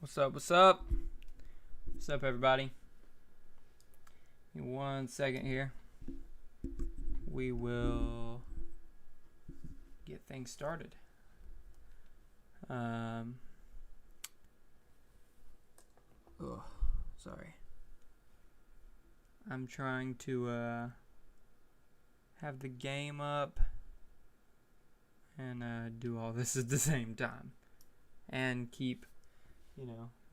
What's up? What's up? What's up, everybody? Give me 1 second here. We will get things started. Sorry. I'm trying to have the game up and do all this at the same time, and keep,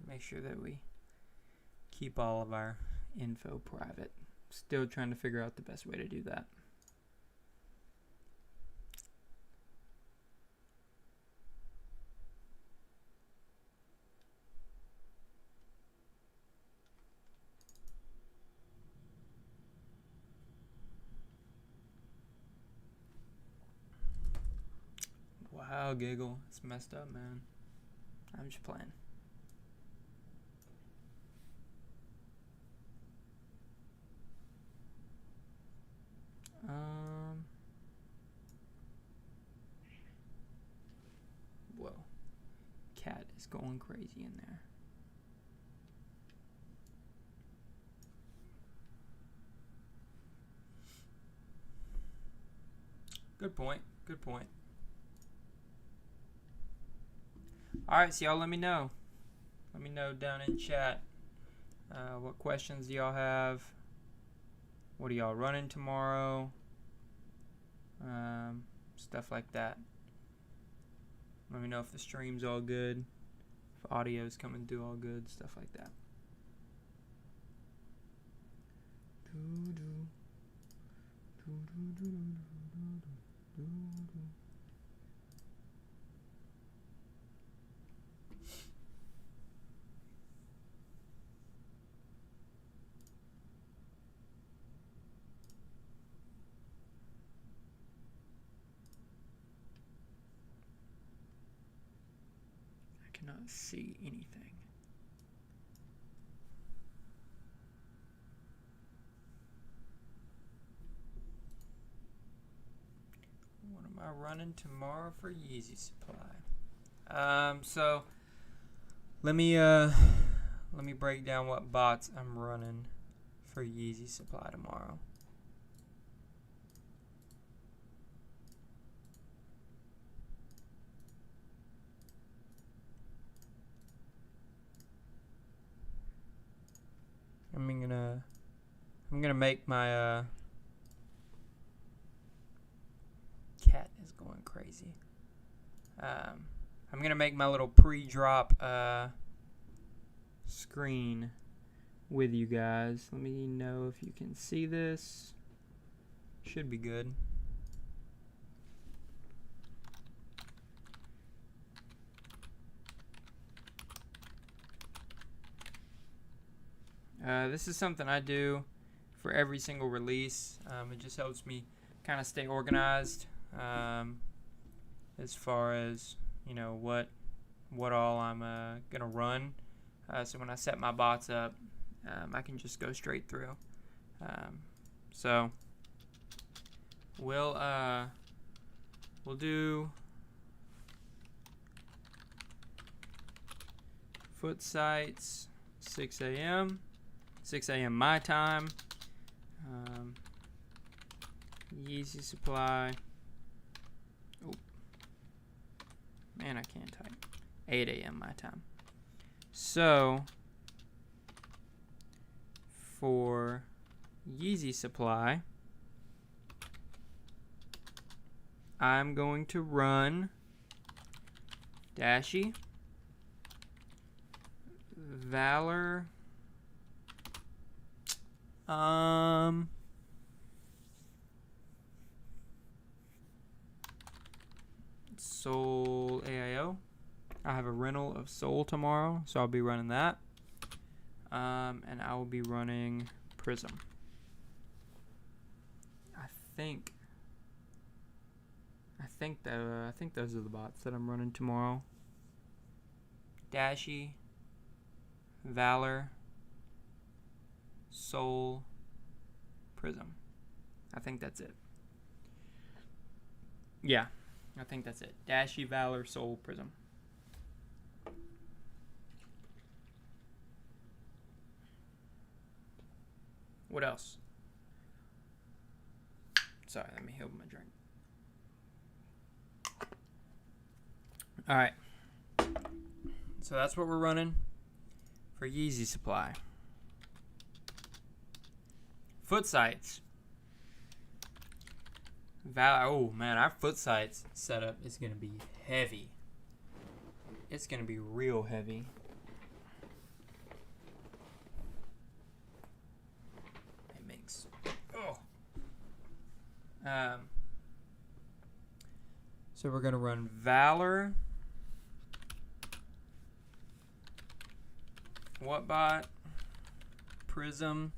make sure that we keep all of our info private. Still trying to figure out the best way to do that. Wow, Giggle. It's messed up, man. I'm just playing. Whoa. Cat is going crazy in there. Good point. Good point. Alright, so y'all let me know. Let me know down in chat. What questions do y'all have? What are y'all running tomorrow? Stuff like that. Let me know if the stream's all good. If audio's coming through all good. Stuff like that. Cannot see anything. What am I running tomorrow for Yeezy supply? So let me break down what bots I'm running for Yeezy supply tomorrow. I'm gonna make my cat is going crazy. I'm gonna make my little pre-drop screen with you guys. Let me know if you can see this. Should be good. This is something I do for every single release. It just helps me kind of stay organized as far as what all I'm gonna run. So when I set my bots up, I can just go straight through. So we'll do foot sites 6 a.m. 6 a.m. my time. Yeezy supply. Oh, man, I can't type. 8 a.m. my time. So for Yeezy supply, I'm going to run Dashy, Valor, Soul AIO. I have a rental of Soul tomorrow, so I'll be running that. And I will be running Prism. I think those are the bots that I'm running tomorrow. Dashy, Valor, Soul, Prism. I think that's it. Yeah, I think that's it. Dashy, Valor, Soul, Prism. What else? Sorry, let me help my drink. All right. So that's what we're running for Yeezy supply. Foot sights. Oh man, our foot sights setup is gonna be heavy. It's gonna be real heavy. It makes. Oh. So we're gonna run Valor. Whatbot, Prism,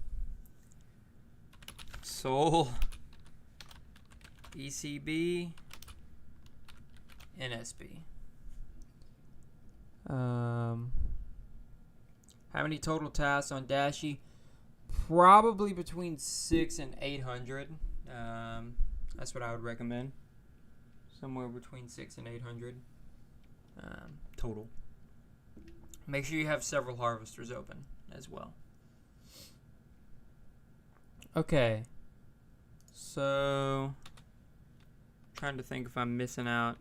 Soul, ECB, NSB. How many total tasks on Dashy? Probably between 600 and 800. That's what I would recommend. Somewhere between 600 and 800 total. Make sure you have several harvesters open as well. Okay. So, trying to think if I'm missing out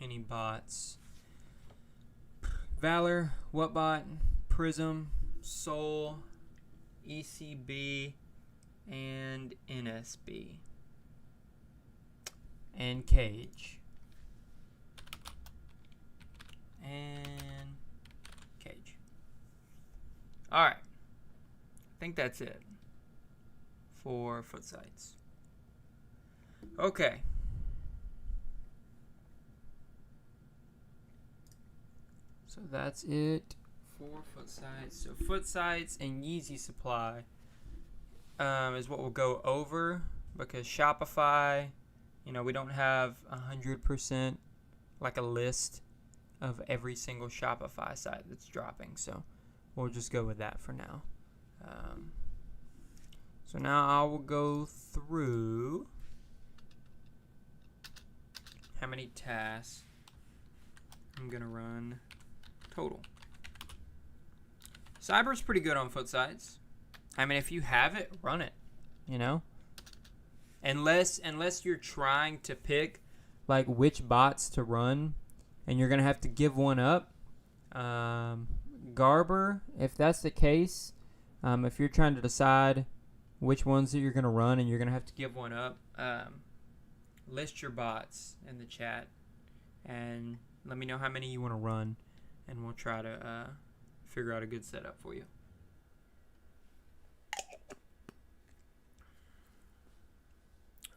any bots. Valor, Whatbot, Prism, Soul, ECB, and NSB. And Cage. And Cage. Alright. I think that's it for foot sights. Okay. So that's it for foot sights. So foot sights and Yeezy supply is what we'll go over, because Shopify, we don't have 100% like a list of every single Shopify site that's dropping. So we'll just go with that for now. So now I will go through how many tasks I'm going to run total. Cyber's pretty good on foot sites. I mean, if you have it, run it, Unless you're trying to pick like which bots to run and you're going to have to give one up. Garber, if that's the case, if you're trying to decide which ones that you're going to run and you're going to have to give one up, list your bots in the chat and let me know how many you want to run, and we'll try to figure out a good setup for you.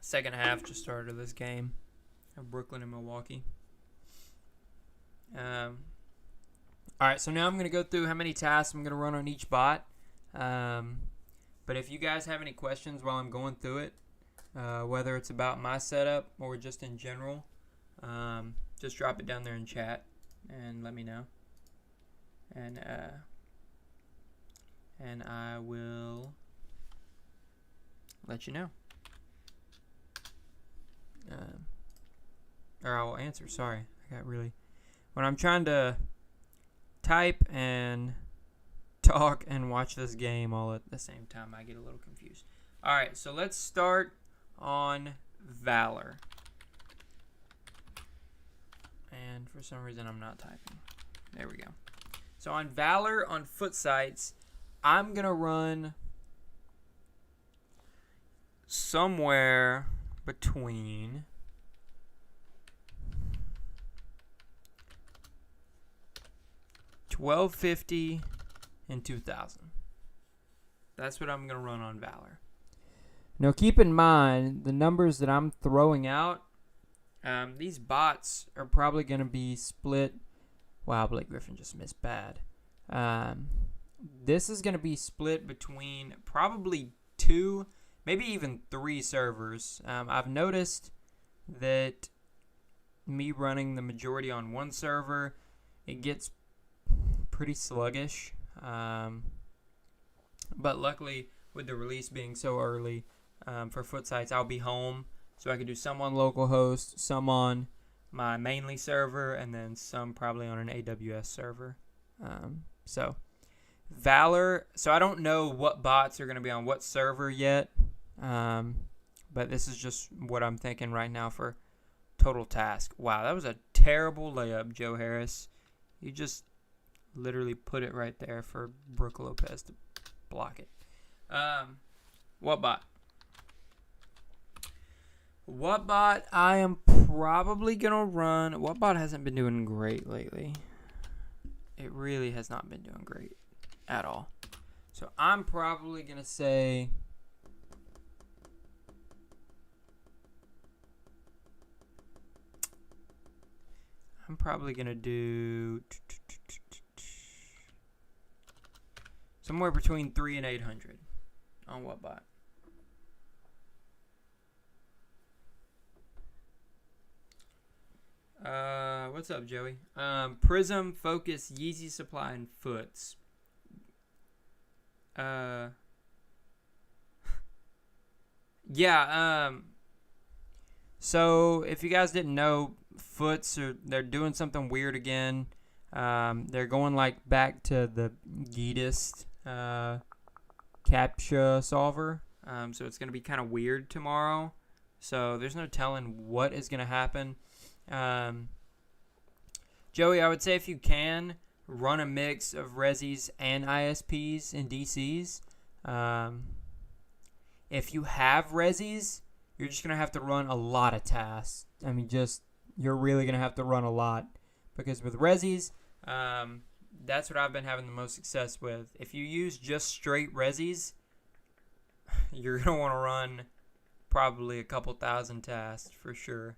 Second half just started of this game of Brooklyn and Milwaukee. Alright, so now I'm going to go through how many tasks I'm going to run on each bot. But if you guys have any questions while I'm going through it, whether it's about my setup or just in general, just drop it down there in chat and let me know. And I will let you know. Or I will answer. Sorry, I got really... When I'm trying to type and talk and watch this game all at the same time, I get a little confused. Alright, so let's start on Valor. And for some reason I'm not typing. There we go. So on Valor, on foot sites, I'm going to run somewhere between 1250 and 2000. That's what I'm going to run on Valor. Now keep in mind the numbers that I'm throwing out. These bots are probably going to be split. Wow, Blake Griffin just missed bad. This is going to be split between probably 2, maybe even 3 servers. I've noticed that me running the majority on one server, it gets pretty sluggish. But luckily, with the release being so early for foot sites, I'll be home. So I could do some on localhost, some on my mainly server, and then some probably on an AWS server. So Valor. So I don't know what bots are going to be on what server yet. But this is just what I'm thinking right now for total task. Wow, that was a terrible layup, Joe Harris. You just literally put it right there for Brook Lopez to block it. What bot? What bot I am probably going to run. What bot hasn't been doing great lately? It really has not been doing great at all. So I'm probably going to say... I'm probably going to do somewhere between 3 and 800 on what bot. What's up, Joey? Prism, Focus, Yeezy Supply, and Foots. Yeah, so if you guys didn't know, Foots they're doing something weird again. They're going like back to the Geetist CAPTCHA solver. So it's gonna be kind of weird tomorrow. So there's no telling what is gonna happen. Joey, I would say if you can run a mix of Resis and ISPs and DCs. If you have Resis, you're just going to have to run a lot of tasks. I mean, you're really going to have to run a lot. Because with Resis, that's what I've been having the most success with. If you use just straight Resis, you're going to want to run probably a couple thousand tasks for sure.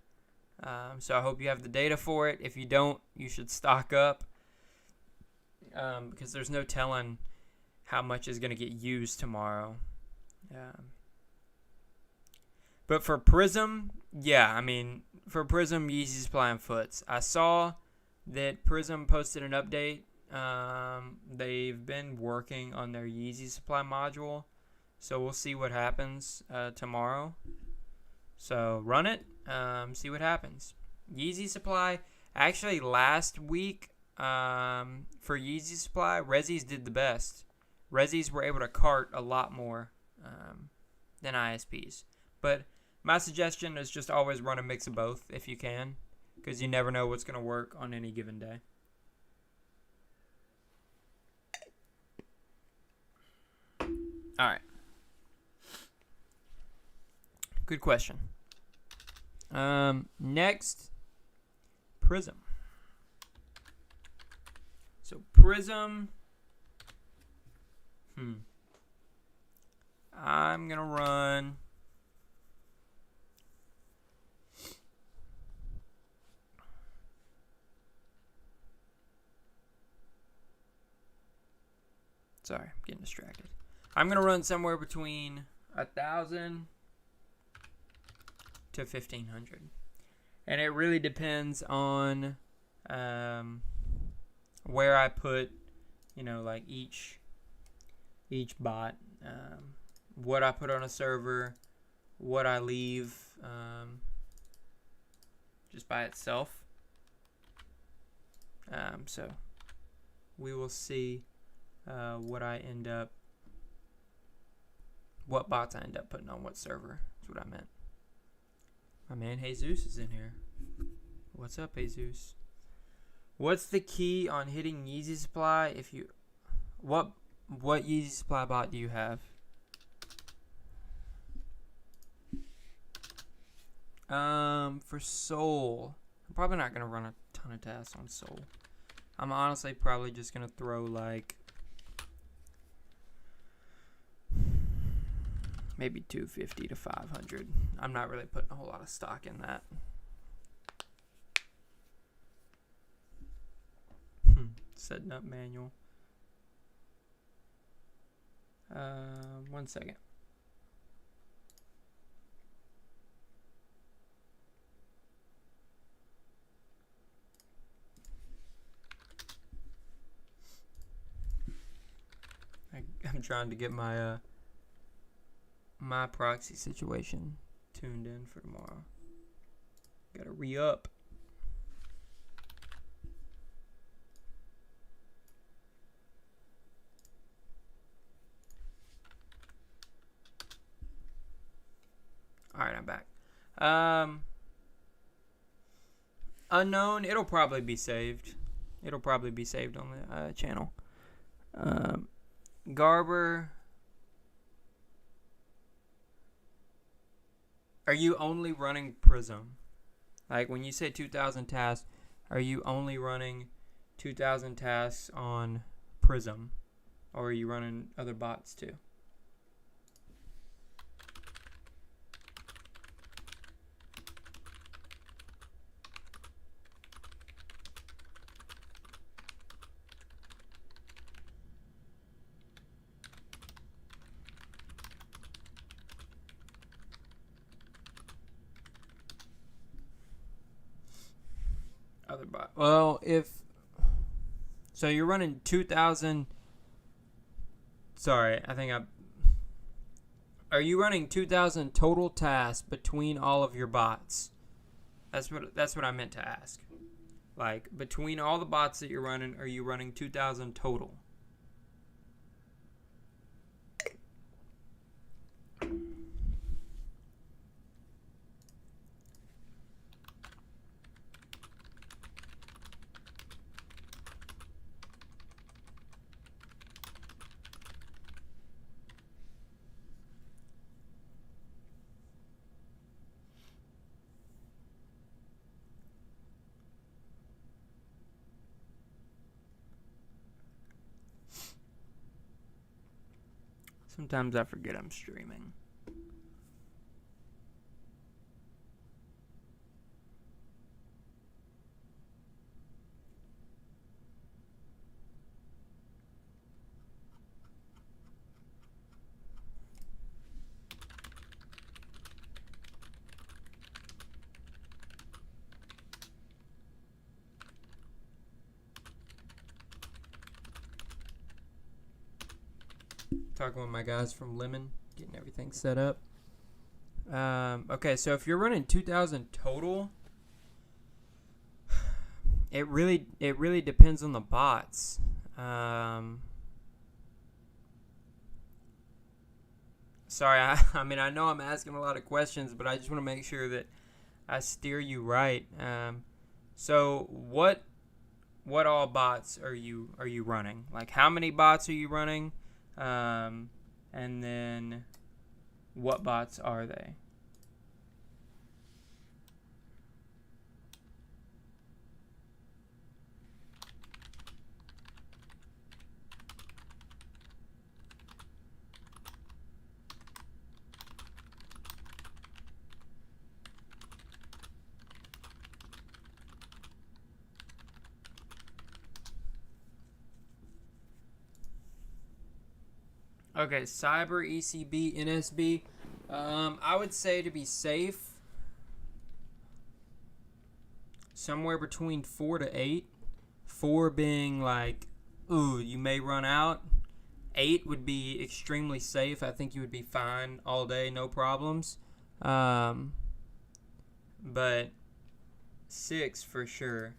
So I hope you have the data for it. If you don't, you should stock up. Because there's no telling how much is going to get used tomorrow. But for Prism, yeah, I mean, for Prism, Yeezy's playing Foots. I saw that Prism posted an update. They've been working on their Yeezy supply module. So we'll see what happens tomorrow. So run it, see what happens. Yeezy supply, actually last week for Yeezy supply, Resis did the best. Resis were able to cart a lot more than ISPs. But my suggestion is just always run a mix of both if you can, because you never know what's going to work on any given day. All right. Good question. Next, Prism. So Prism. I'm going to run... Sorry, I'm getting distracted. I'm going to run somewhere between 1,000 to 1,500. And it really depends on where I put, like each bot. What I put on a server, what I leave just by itself. So we will see what bots I end up putting on what server. That's what I meant. My man Jesus is in here. What's up, Jesus? What's the key on hitting Yeezy supply? What Yeezy supply bot do you have? For Soul, I'm probably not gonna run a ton of tasks on Soul. I'm honestly probably just gonna throw like maybe 250 to 500. I'm not really putting a whole lot of stock in that. Setting up manual. 1 second. I'm trying to get my my proxy situation tuned in for tomorrow. Gotta re-up. Unknown. It'll probably be saved. It'll probably be saved on the channel. Garber. Are you only running Prism? Like when you say 2,000 tasks, are you only running 2,000 tasks on Prism? Or are you running other bots too? Other bot. Well, so you're running 2,000. Sorry, Are you running 2,000 total tasks between all of your bots? That's what I meant to ask. Like between all the bots that you're running, are you running 2,000 total? Sometimes I forget I'm streaming. Talking with my guys from Lemon, getting everything set up. Okay, so if you're running 2,000 total, it really depends on the bots. Sorry, I mean I know I'm asking a lot of questions, but I just want to make sure that I steer you right. So what all bots are you running? Like how many bots are you running? And then what bots are they? Okay, Cyber, ECB, NSB. I would say to be safe, somewhere between 4 to 8. 4 being like, ooh, you may run out. 8 would be extremely safe. I think you would be fine all day, no problems. But 6 for sure.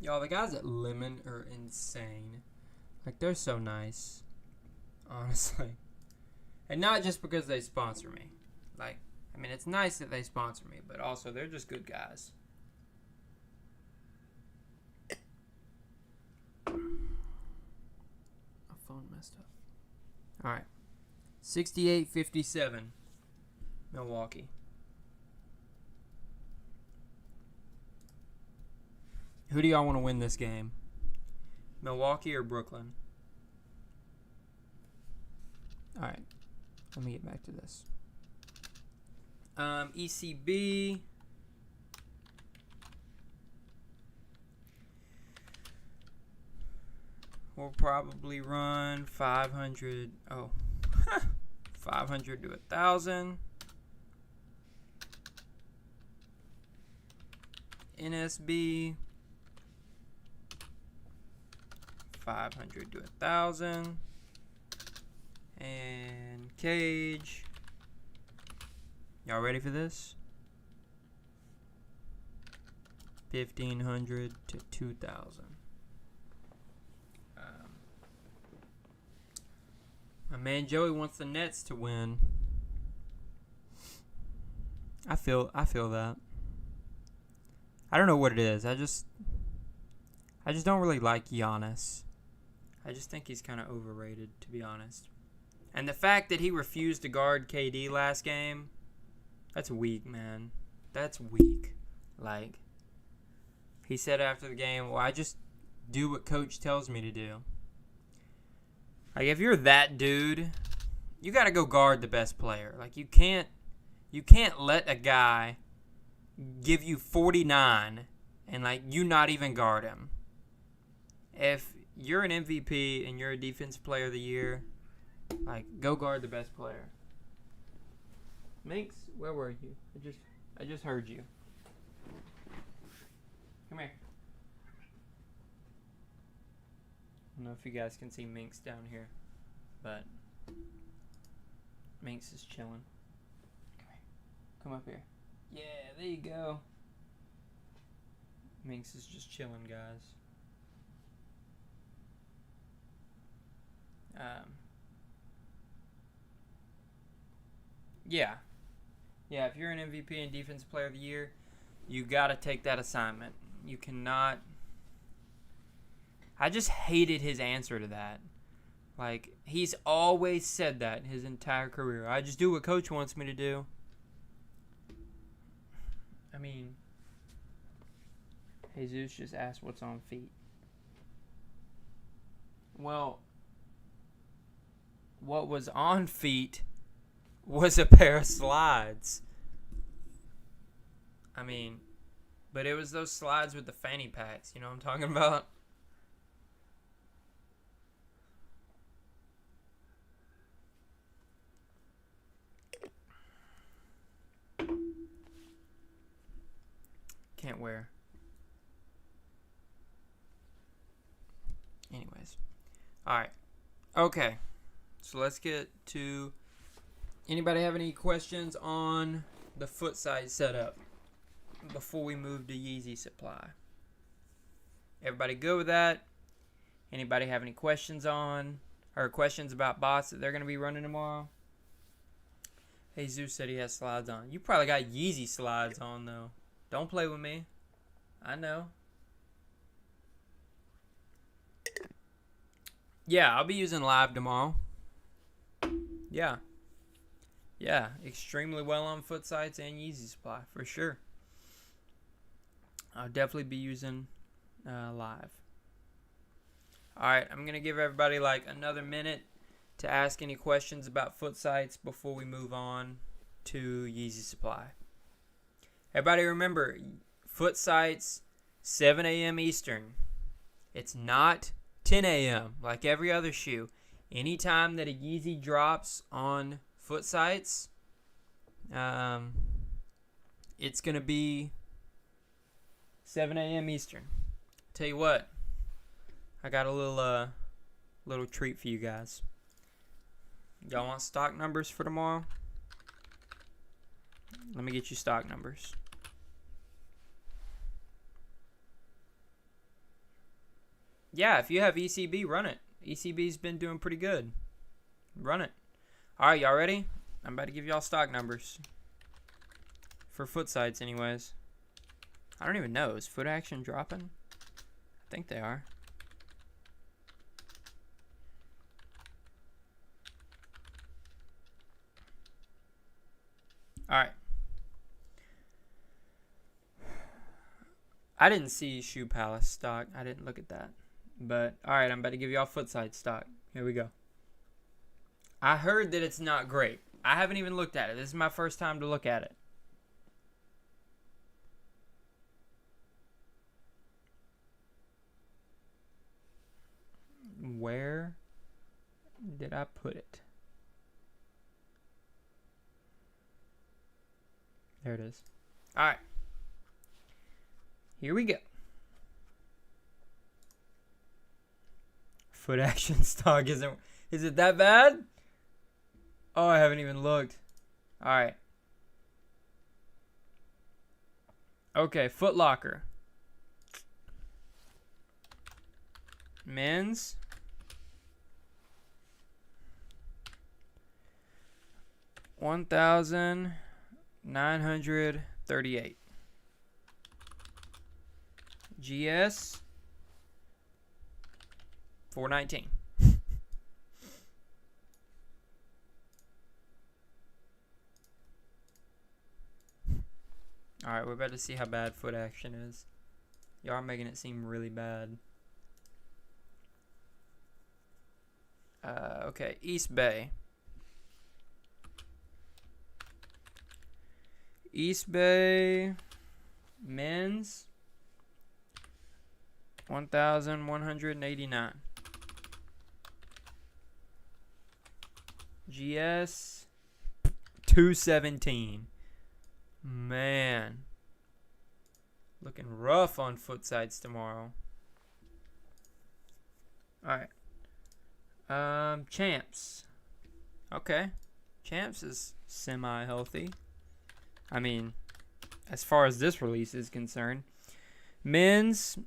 Y'all, the guys at Lemon are insane. Like, they're so nice. Honestly. And not just because they sponsor me. Like, I mean, it's nice that they sponsor me, but also they're just good guys. My phone messed up. Alright. 68-57. Milwaukee. Who do y'all want to win this game? Milwaukee or Brooklyn? Alright. Let me get back to this. ECB. We'll probably run 500. Oh. 500 to 1,000. NSB. 500 to 1,000. And cage. Y'all ready for this? 1,500 to 2,000. My man Joey wants the Nets to win. I feel that. I don't know what it is. I just don't really like Giannis. I just think he's kind of overrated, to be honest. And the fact that he refused to guard KD last game, that's weak, man. That's weak. Like, he said after the game, well, I just do what coach tells me to do. Like, if you're that dude, you got to go guard the best player. Like, you can't let a guy give you 49 and, like, you not even guard him. If you're an MVP and you're a defensive player of the year, like, go guard the best player. Minx, where were you? I just heard you. Come here. I don't know if you guys can see Minx down here, but Minx is chilling. Come here. Come up here. Yeah, there you go. Minx is just chilling, guys. Yeah, if you're an MVP and Defensive Player of the Year, you got to take that assignment. You cannot. I just hated his answer to that. Like, he's always said that his entire career. I just do what coach wants me to do. I mean, Jesus just asked what's on feet. Well, what was on feet was a pair of slides. I mean, but it was those slides with the fanny packs. You know what I'm talking about? Can't wear. Anyways. Alright. Okay. So let's get to... Anybody have any questions on the foot size setup before we move to Yeezy supply? Everybody good with that? Anybody have any questions on or questions about bots that they're going to be running tomorrow? Jesus said he has slides on. You probably got Yeezy slides on, though. Don't play with me. I know. Yeah, I'll be using live tomorrow. Yeah. Yeah, extremely well on foot sites and Yeezy supply, for sure. I'll definitely be using live. Alright, I'm going to give everybody like another minute to ask any questions about foot sites before we move on to Yeezy supply. Everybody remember, foot sites, 7 a.m. Eastern. It's not 10 a.m. like every other shoe. Anytime that a Yeezy drops on foot sites, it's going to be 7 a.m. Eastern. Tell you what, I got a little treat for you guys. Y'all want stock numbers for tomorrow? Let me get you stock numbers. Yeah, if you have ECB, run it. ECB's been doing pretty good. Run it. All right, y'all ready? I'm about to give y'all stock numbers. For foot sites, anyways. I don't even know. Is foot action dropping? I think they are. All right. I didn't see Shoe Palace stock. I didn't look at that. But, alright, I'm about to give y'all foot side stock. Here we go. I heard that it's not great. I haven't even looked at it. This is my first time to look at it. Where did I put it? There it is. Alright. Here we go. foot action stock isn't. Is it that bad? Oh, I haven't even looked. All right. Okay, Foot Locker. Men's. $1,938. GS. $419. Alright, we're about to see how bad foot action is. Y'all are making it seem really bad. Okay, East Bay. East Bay men's 1,189. GS 217. Man, looking rough on foot sides tomorrow. All right. Champs. Okay, Champs is semi-healthy. I mean, as far as this release is concerned. Men's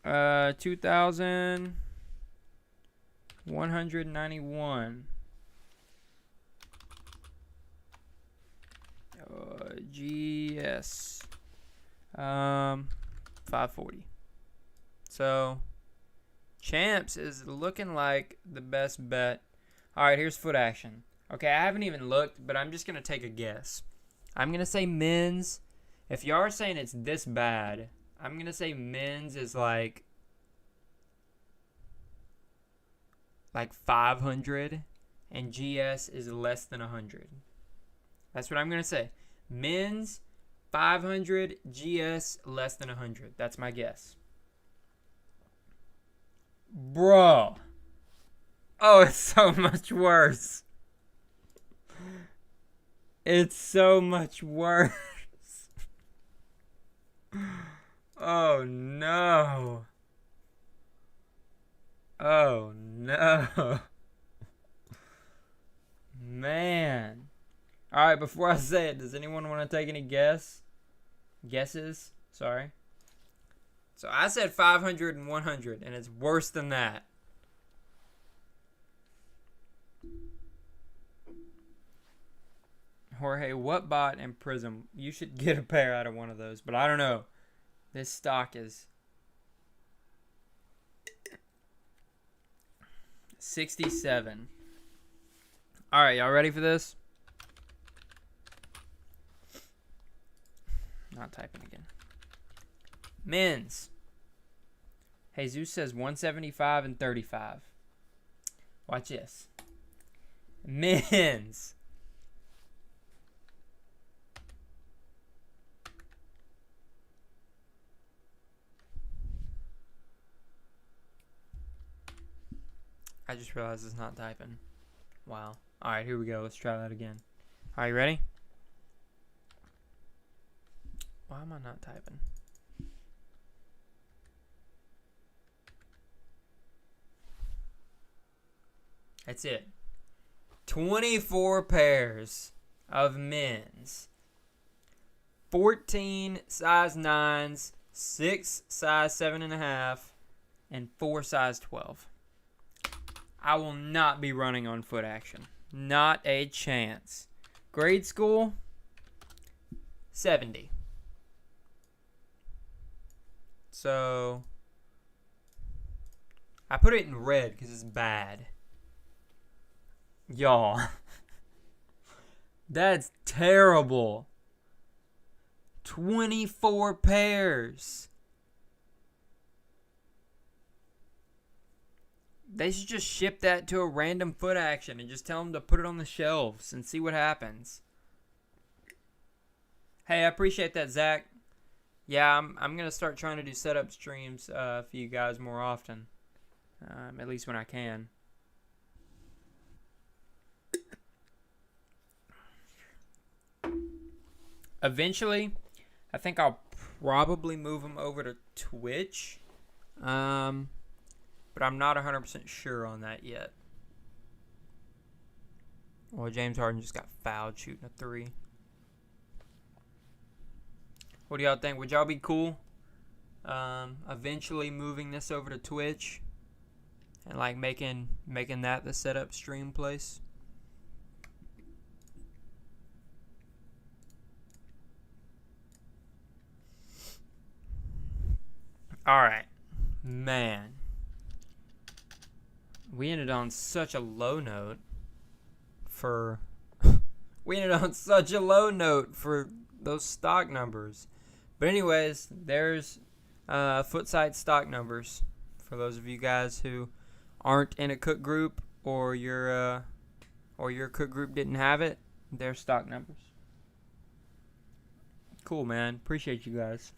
2,191. GS 540. So Champs is looking like the best bet. All right, here's foot action. Okay, I haven't even looked, but I'm just gonna take a guess. I'm gonna say men's. If you are saying it's this bad, I'm gonna say men's is like 500, and GS is less than 100. That's what I'm gonna say. Men's 500, GS less than 100. That's my guess. Bro. Oh, it's so much worse. It's so much worse. Oh no. Oh no. Man. Alright, before I say it, does anyone want to take any guesses? Sorry. So I said 500 and 100, and it's worse than that. Jorge, what bot and Prism? You should get a pair out of one of those, but I don't know. This stock is 67. All right, y'all ready for this? Not typing again. Men's. Jesus says 175 and 35. Watch this. Men's. I just realized it's not typing. Wow. Alright, here we go. Let's try that again. Are you ready? Why am I not typing? That's it. 24 pairs of men's. 14 size 9s, 6 size 7.5, and 4 size 12. I will not be running on foot action. Not a chance. Grade school, 70. So, I put it in red because it's bad. Y'all. That's terrible. 24 pairs. They should just ship that to a random foot action and just tell them to put it on the shelves and see what happens. Hey, I appreciate that, Zach. Yeah, I'm going to start trying to do setup streams for you guys more often. At least when I can. Eventually, I think I'll probably move them over to Twitch. but I'm not 100% sure on that yet. Well, James Harden just got fouled shooting a 3. What do y'all think? Would y'all be cool eventually moving this over to Twitch and like making that the setup stream place? All right, man. We ended on such a low note for those stock numbers. But anyways, there's Footsight stock numbers for those of you guys who aren't in a cook group or your cook group didn't have it. There's stock numbers. Cool, man. Appreciate you guys.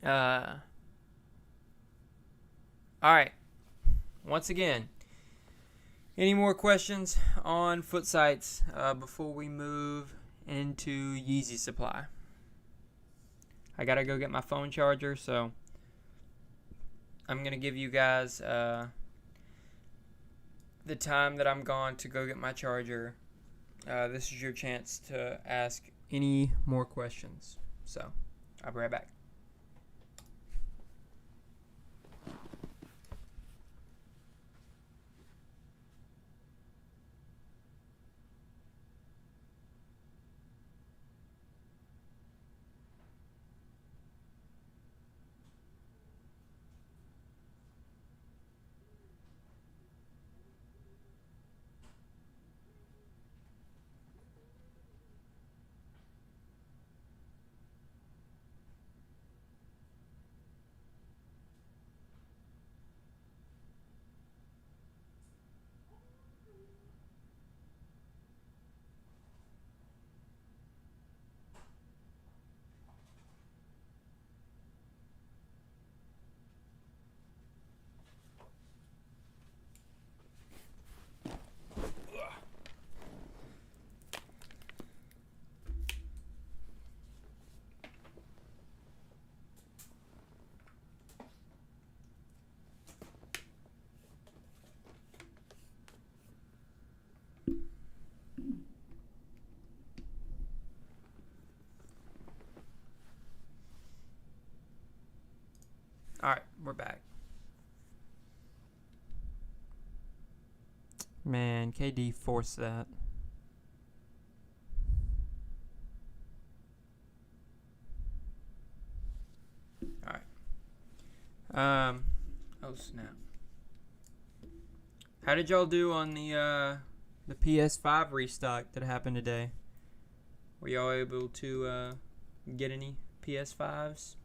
All right. Once again, any more questions on Footsights before we move into Yeezy Supply? I gotta go get my phone charger, so I'm gonna give you guys the time that I'm gone to go get my charger. This is your chance to ask any more questions. So I'll be right back. All right, we're back. Man, KD forced that. All right. Oh snap. How did y'all do on the PS5 restock that happened today? Were y'all able to get any PS5s?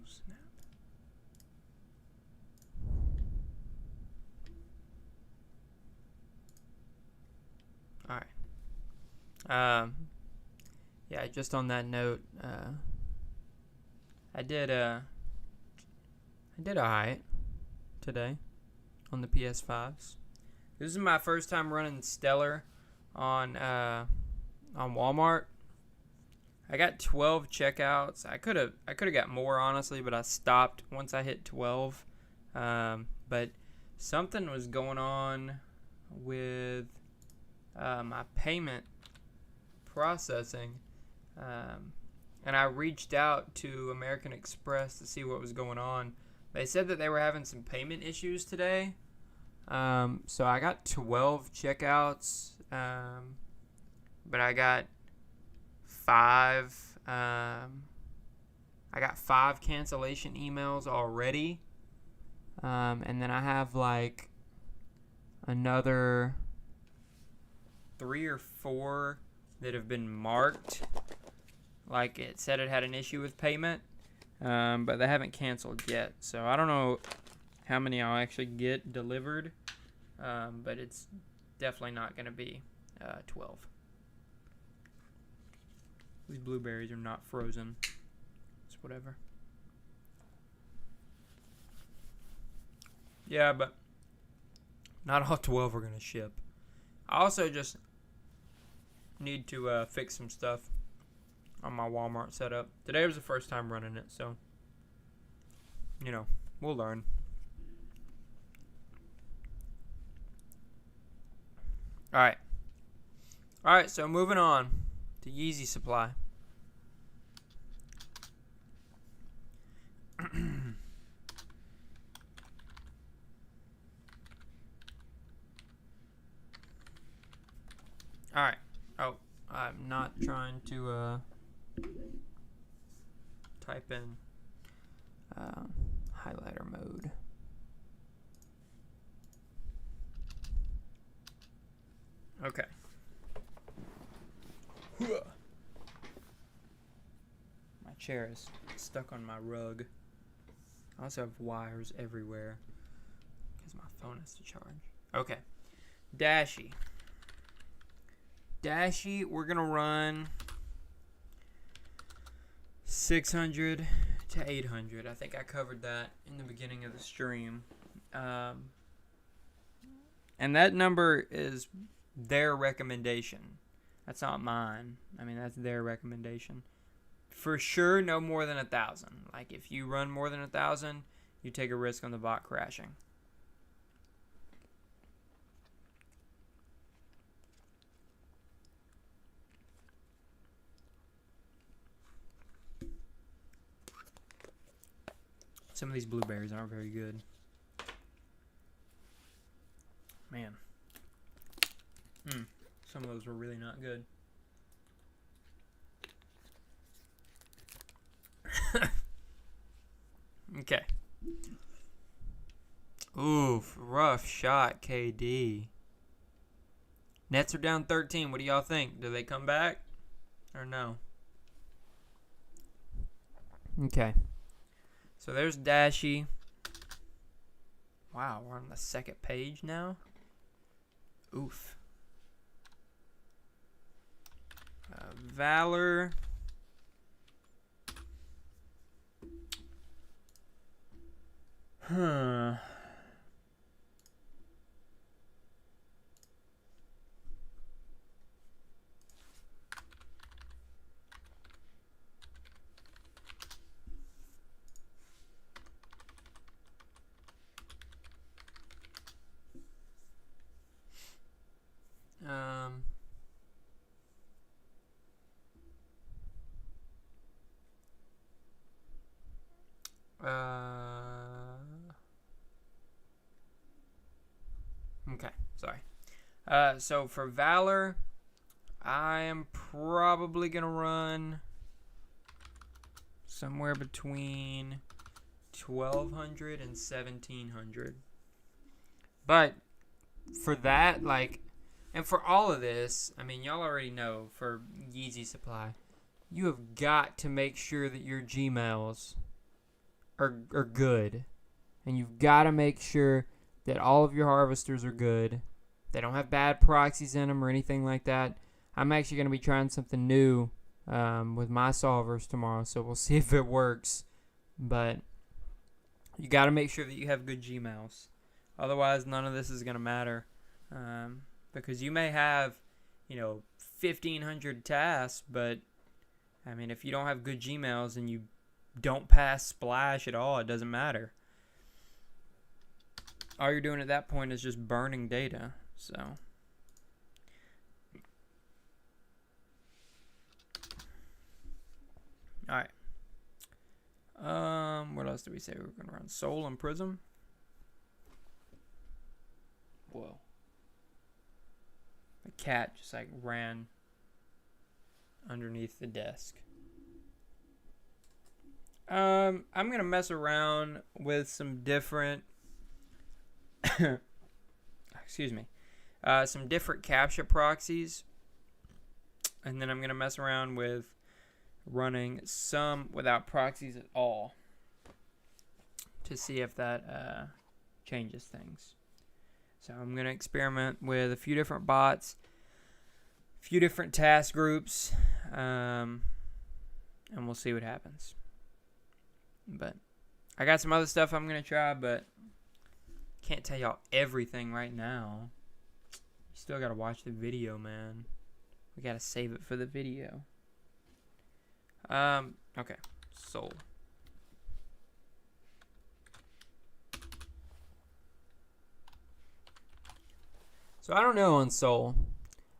Snap. All right. Yeah, just on that note, I did alright today on the PS5s. This is my first time running Stellar on Walmart. I got 12 checkouts. I could have got more, honestly, but I stopped once I hit 12. But something was going on with my payment processing, and I reached out to American Express to see what was going on. They said that they were having some payment issues today. So I got 12 checkouts, but I got 5 cancellation emails already, and then I have like another 3 or 4 that have been marked like it said it had an issue with payment, but they haven't canceled yet, so I don't know how many I'll actually get delivered, but it's definitely not going to be 12. These blueberries are not frozen. It's whatever. Yeah, but not all 12 are going to ship. I also just need to fix some stuff on my Walmart setup. Today was the first time running it, so, we'll learn. Alright, so moving on to Yeezy supply. Alright. Oh, I'm not trying to type in highlighter mode. Okay. My chair is stuck on my rug. I also have wires everywhere because my phone has to charge. Okay. Dashie, we're going to run 600 to 800. I think I covered that in the beginning of the stream. And that number is their recommendation. That's not mine. I mean, that's their recommendation. For sure, no more than 1,000. Like, if you run more than 1,000, you take a risk on the bot crashing. Some of these blueberries aren't very good. Man. Some of those were really not good. Okay. Oof, rough shot, KD. Nets are down 13. What do y'all think? Do they come back or no? Okay. So there's Dashie. Wow, we're on the second page now. Oof. Valor. Huh. Okay, sorry. So for Valor, I am probably going to run somewhere between 1,200 and 1,700. But for that, and for all of this, I mean, y'all already know, for Yeezy supply, you have got to make sure that your Gmails are good. And you've got to make sure that all of your harvesters are good. They don't have bad proxies in them or anything like that. I'm actually going to be trying something new with my solvers tomorrow, so we'll see if it works. But you got to make sure that you have good Gmails. Otherwise, none of this is going to matter. Because you may have, 1,500 tasks, but, I mean, if you don't have good Gmails and you don't pass Splash at all, it doesn't matter. All you're doing at that point is just burning data. So, all right. What else did we say we were gonna run? Soul and Prism. Whoa. The cat just ran underneath the desk. I'm gonna mess around with some different excuse me, some different captcha proxies, and then I'm gonna mess around with running some without proxies at all to see if that changes things. So I'm gonna experiment with a few different bots, a few different task groups, and we'll see what happens. But I got some other stuff I'm going to try, but can't tell y'all everything right now. You still got to watch the video, man. We got to save it for the video. Okay. Soul. So I don't know on Soul.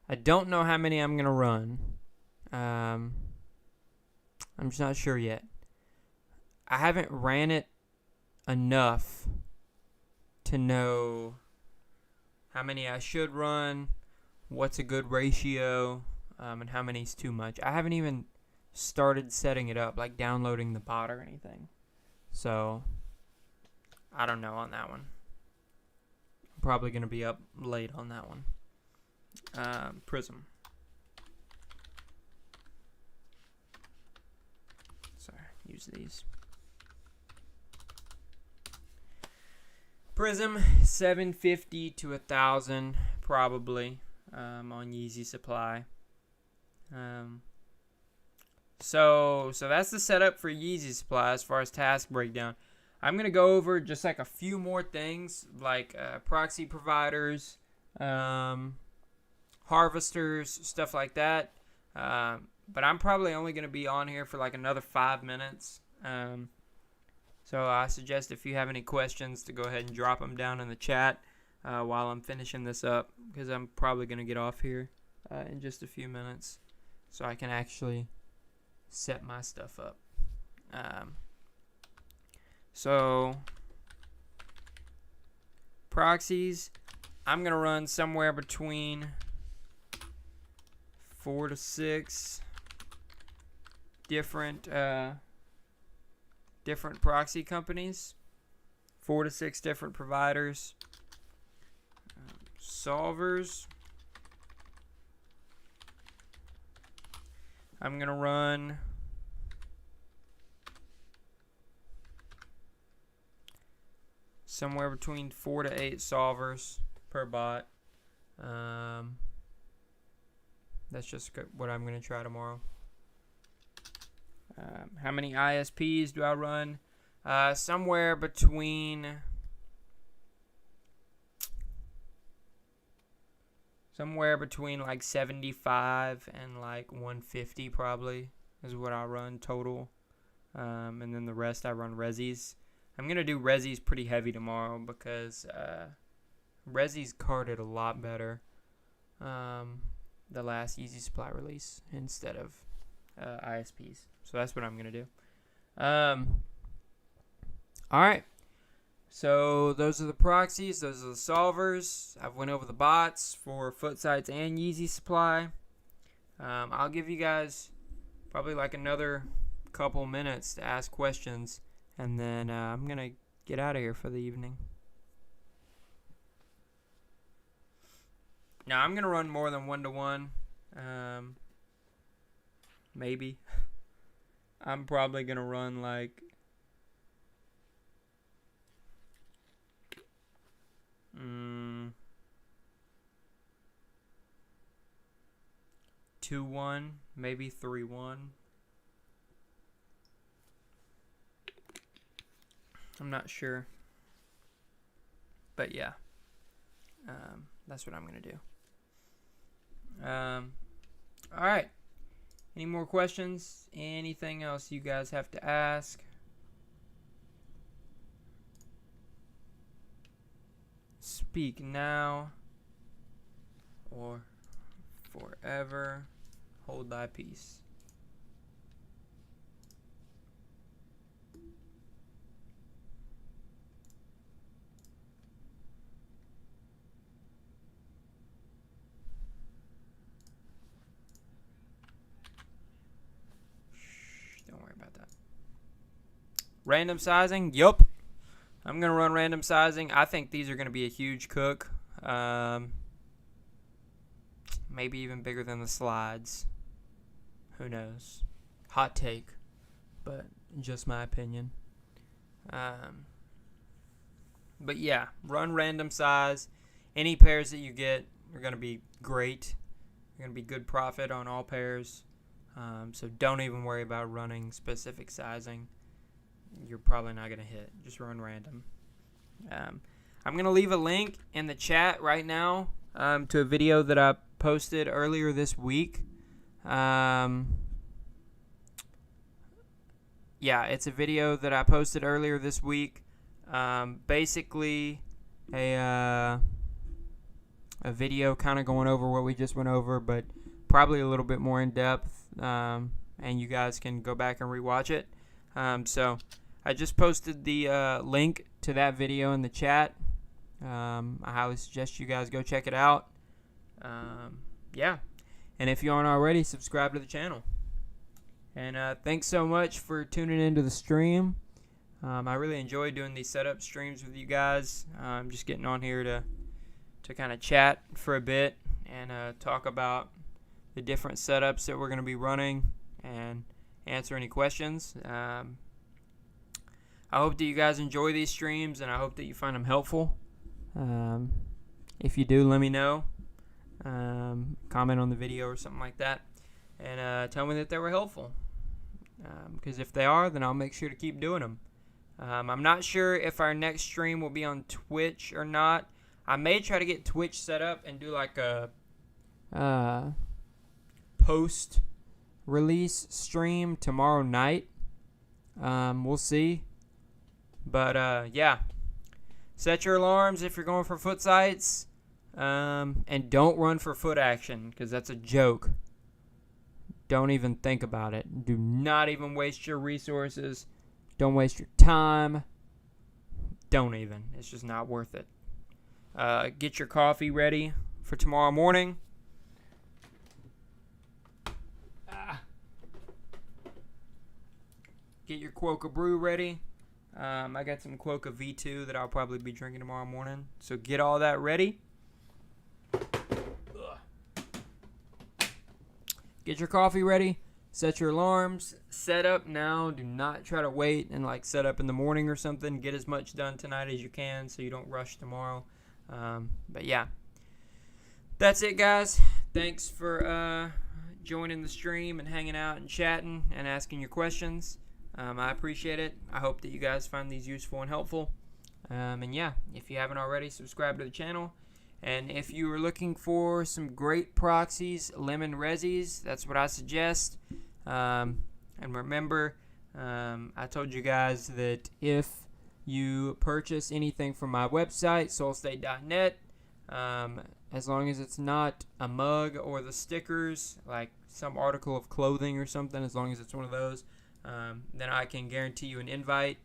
I don't know how many I'm going to run. I'm just not sure yet. I haven't ran it enough to know how many I should run, what's a good ratio, and how many is too much. I haven't even started setting it up, like downloading the bot or anything. So, I don't know on that one. I'm probably going to be up late on that one. Prism. Sorry, use these. Prism, 750 to 1,000 probably on Yeezy Supply. So that's the setup for Yeezy Supply as far as task breakdown. I'm going to go over just like a few more things like proxy providers, harvesters, stuff like that. But I'm probably only going to be on here for like another 5 minutes. So I suggest if you have any questions to go ahead and drop them down in the chat while I'm finishing this up, because I'm probably going to get off here in just a few minutes so I can actually set my stuff up. So proxies, I'm going to run somewhere between 4 to 6 different proxy companies, 4 to 6 different providers. Solvers, I'm going to run somewhere between 4 to 8 solvers per bot. That's just what I'm going to try tomorrow. How many ISPs do I run? Somewhere between like 75 and like 150 probably is what I run total. And then the rest I run Resis. I'm going to do Resis pretty heavy tomorrow because Resis carded a lot better the last Yeezy Supply release instead of ISPs. So that's what I'm going to do. Alright. So those are the proxies. Those are the solvers. I've went over the bots for Footsites and Yeezy Supply. I'll give you guys probably like another couple minutes to ask questions. And then I'm going to get out of here for the evening. Now I'm going to run more than 1-to-1. Maybe. I'm probably going to run like 2-1, maybe 3-1. I'm not sure. But yeah. That's what I'm going to do. Alright. Any more questions? Anything else you guys have to ask? Speak now or forever hold thy peace. Don't worry about that. Random sizing? Yup. I'm going to run random sizing. I think these are going to be a huge cook. Maybe even bigger than the slides. Who knows? Hot take, but just my opinion. But yeah, run random size. Any pairs that you get are going to be great. You're going to be good profit on all pairs. So don't even worry about running specific sizing. You're probably not going to hit. Just run random. I'm going to leave a link in the chat right now to a video that I posted earlier this week. Yeah, it's a video that I posted earlier this week. Basically, a video kind of going over what we just went over, but probably a little bit more in depth. And you guys can go back and rewatch it. So I just posted the link to that video in the chat. I highly suggest you guys go check it out. Yeah. And if you aren't already, subscribe to the channel. And thanks so much for tuning into the stream. I really enjoy doing these setup streams with you guys. I'm just getting on here to kind of chat for a bit and talk about the different setups that we're going to be running and answer any questions. I hope that you guys enjoy these streams, and I hope that you find them helpful. If you do, let me know. Comment on the video or something like that, and tell me that they were helpful. Because if they are, then I'll make sure to keep doing them. I'm not sure if our next stream will be on Twitch or not. I may try to get Twitch set up and do like a post-release stream tomorrow night. We'll see. But, yeah. Set your alarms if you're going for foot sites. And don't run for foot action, because that's a joke. Don't even think about it. Do not even waste your resources. Don't waste your time. Don't even. It's just not worth it. Get your coffee ready for tomorrow morning. Get your Quokka brew ready. I got some Quokka V2 that I'll probably be drinking tomorrow morning. So get all that ready. Get your coffee ready. Set your alarms. Set up now. Do not try to wait and like set up in the morning or something. Get as much done tonight as you can so you don't rush tomorrow. But yeah. That's it, guys. Thanks for joining the stream and hanging out and chatting and asking your questions. I appreciate it. I hope that you guys find these useful and helpful. And yeah, if you haven't already, subscribe to the channel. And if you are looking for some great proxies, lemon resis, that's what I suggest. And remember, I told you guys that if you purchase anything from my website, soulstate.net, as long as it's not a mug or the stickers, like some article of clothing or something, as long as it's one of those, then I can guarantee you an invite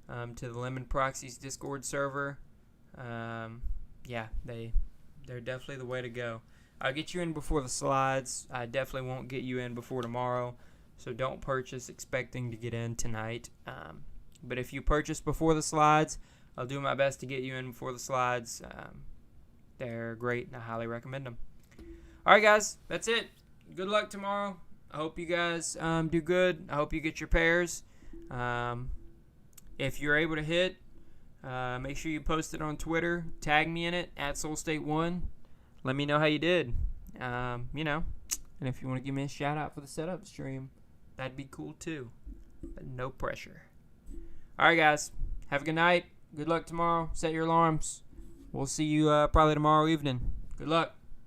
to the Lemon Proxies Discord server. Yeah, they're definitely the way to go. I'll get you in before the slides. I definitely won't get you in before tomorrow, so don't purchase expecting to get in tonight. But if you purchase before the slides, I'll do my best to get you in before the slides. They're great, and I highly recommend them. All right, guys, that's it. Good luck tomorrow. I hope you guys do good. I hope you get your pairs. If you're able to hit, make sure you post it on Twitter. Tag me in it, @SoulState1. Let me know how you did. And if you want to give me a shout out for the setup stream, that'd be cool too. But no pressure. All right, guys. Have a good night. Good luck tomorrow. Set your alarms. We'll see you probably tomorrow evening. Good luck.